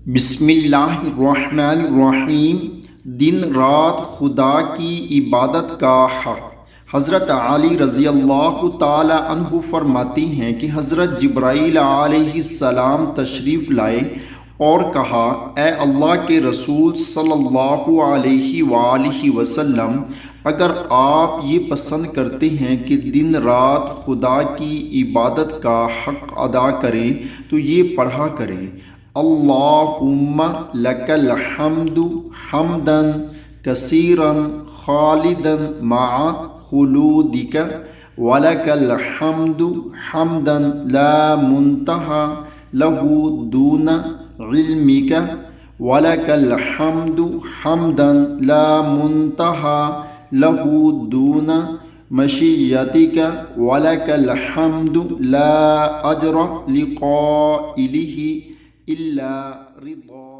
بسم اللہ الرحمن الرحیم۔ دن رات خدا کی عبادت کا حق۔ حضرت علی رضی اللہ تعالی عنہ فرماتی ہیں کہ حضرت جبرائیل علیہ السلام تشریف لائے اور کہا، اے اللہ کے رسول صلی اللہ علیہ وآلہ وسلم، اگر آپ یہ پسند کرتے ہیں کہ دن رات خدا کی عبادت کا حق ادا کریں تو یہ پڑھا کریں: اللہم لک الحمد حمدا کثیرا خالدا مع خلودک ولک الحمد حمدا لا منتہا له دون علمک ولک الحمد حمدا لا منتہا له دون مشیتک ولک الحمد لا اجر لقائلہ إلا رضا۔